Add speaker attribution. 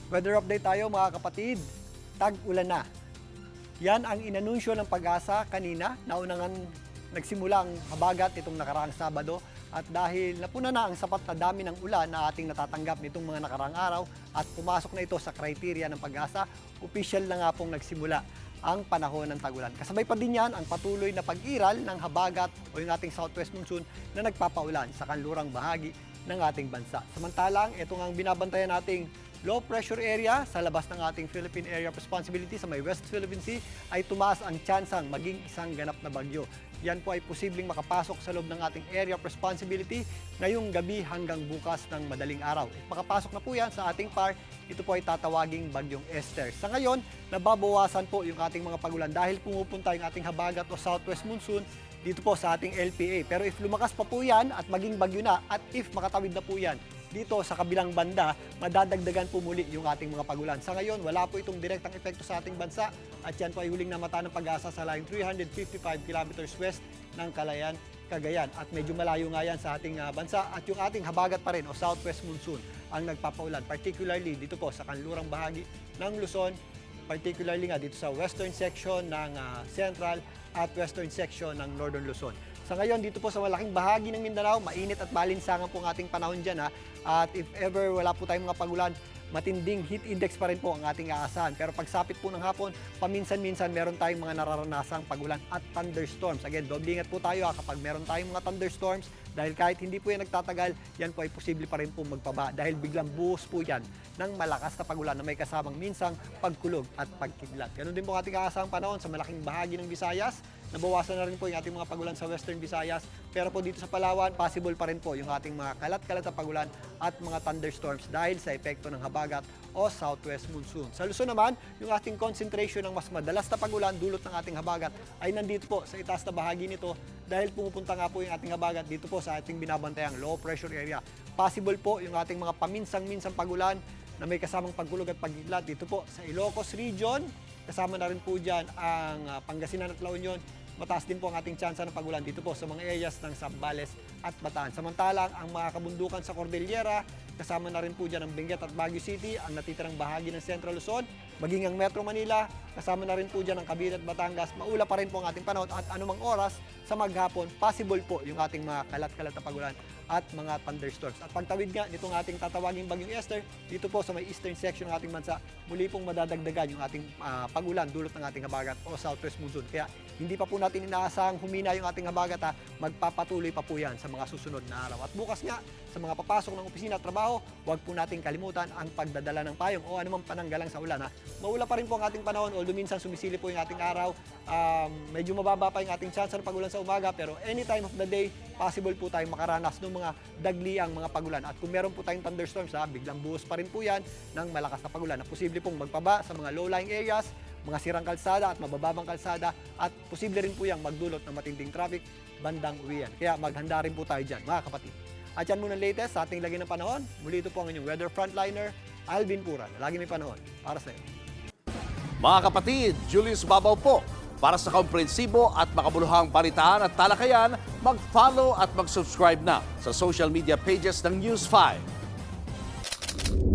Speaker 1: Weather update tayo mga kapatid. Tag-ulan na. Yan ang inanunsyo ng Pag-asa kanina. Naunang nagsimula ang habagat itong nakaraang Sabado. At dahil napuna na ang sapat na dami ng ulan na ating natatanggap nitong mga nakaraang araw at pumasok na ito sa kriteria ng Pag-asa, opisyal na nga pong nagsimula ang panahon ng tag-ulan. Kasabay pa din yan ang patuloy na pag-iral ng habagat o yung ating southwest monsoon na nagpapaulan sa kanlurang bahagi ng ating bansa. Samantalang, ito nga ang binabantayan nating low pressure area sa labas ng ating Philippine Area of Responsibility sa may West Philippine Sea ay tumaas ang tsansang maging isang ganap na bagyo. Yan po ay posibleng makapasok sa loob ng ating Area of Responsibility ngayong gabi hanggang bukas ng madaling araw. At makapasok na po yan sa ating PAR, ito po ay tatawaging Bagyong Esther. Sa ngayon, nababawasan po yung ating mga pagulan dahil pumupunta yung ating habagat o southwest monsoon dito po sa ating LPA. Pero if lumakas pa po yan at maging bagyo na at if makatawid na po yan dito sa kabilang banda, madadagdagan po muli yung ating mga pagulan. Sa ngayon, wala po itong direktang epekto sa ating bansa at yan po ay huling namata ng Pag-asa sa layong 355 kilometers west ng Calayan, Cagayan. At medyo malayo nga yan sa ating bansa at yung ating habagat pa rin o southwest monsoon ang nagpapaulan, particularly dito po sa kanlurang bahagi ng Luzon, particularly nga dito sa western section ng Central at western section ng Northern Luzon. Sa ngayon, dito po sa malaking bahagi ng Mindanao, mainit at malinsangan po ang ating panahon dyan. At if ever wala po tayong mga pagulan, matinding heat index pa rin po ang ating aasahan. Pero pagsapit po ng hapon, paminsan-minsan meron tayong mga nararanasang pagulan at thunderstorms. Again, doble ingat po tayo kapag meron tayong mga thunderstorms dahil kahit hindi po yan nagtatagal, yan po ay posible pa rin po magpaba dahil biglang buhos po yan ng malakas na pagulan na may kasamang minsang pagkulog at pagkidlat. Ganun din po ang ating aasahang panahon sa malaking bahagi ng Visayas. Nabawasan na rin po yung ating mga pagulan sa Western Visayas. Pero po dito sa Palawan, possible pa rin po yung ating mga kalat-kalat na pagulan at mga thunderstorms dahil sa epekto ng habagat o southwest monsoon. Sa Luzon naman, yung ating concentration ng mas madalas na pagulan dulot ng ating habagat ay nandito po sa itaas na bahagi nito dahil pumupunta nga po yung ating habagat dito po sa ating binabantayang low pressure area. Possible po yung ating mga paminsang-minsang pagulan na may kasamang pagkulog at pagkidlat dito po sa Ilocos region. Kasama na rin po dyan ang Pangasinan at La Union. Mataas din po ang ating tsansa ng pagulan dito po sa mga areas ng Zambales at Bataan. Samantalang ang mga kabundukan sa Cordillera, kasama na rin po dyan ang Benguet at Baguio City, ang natitirang bahagi ng Central Luzon, maging ang Metro Manila, kasama na rin po dyan ang Cavite at Batangas. Maula pa rin po ang ating panahon at anumang oras sa maghapon, possible po yung ating mga kalat-kalat na pagulan at mga thunderstorms. At pagtawid nga nitong ating tatawaging Bagyong Esther, dito po sa may eastern section ng ating bansa, muli pong madadagdagan yung ating pagulan dulot ng ating habagat o southwest monsoon. Kaya hindi pa po natin inaasahang humina yung ating habagat, magpapatuloy pa po yan sa mga susunod na araw. At bukas nga, sa mga papasok ng opisina at trabaho, huwag po natin kalimutan ang pagdadala ng payong o anumang pananggalang sa ulan. Maula pa rin po ang ating panahon, although minsan sumisili po yung ating araw. Medyo mababa pa yung ating chance ng pagulan sa umaga, pero any time of the day, possible po tayong makaranas ng mga dagliang mga pagulan. At kung meron po tayong thunderstorms, biglang buhos pa rin po yan ng malakas na pagulan na posible pong magpaba sa mga low-lying areas, mga sirang kalsada at mabababang kalsada at posible rin po yung magdulot ng matinding traffic bandang uwian. Kaya maghanda rin po tayo dyan, mga kapatid. At yan muna latest sa ating lagi ng panahon. Muli ito po ang inyong weather frontliner, Alvin Puran. Lagi may panahon para sa iyo.
Speaker 2: Mga kapatid, Julius Babaw po. Para sa komprehensibo at makabuluhang balitaan at talakayan, mag-follow at mag-subscribe na sa social media pages ng News 5.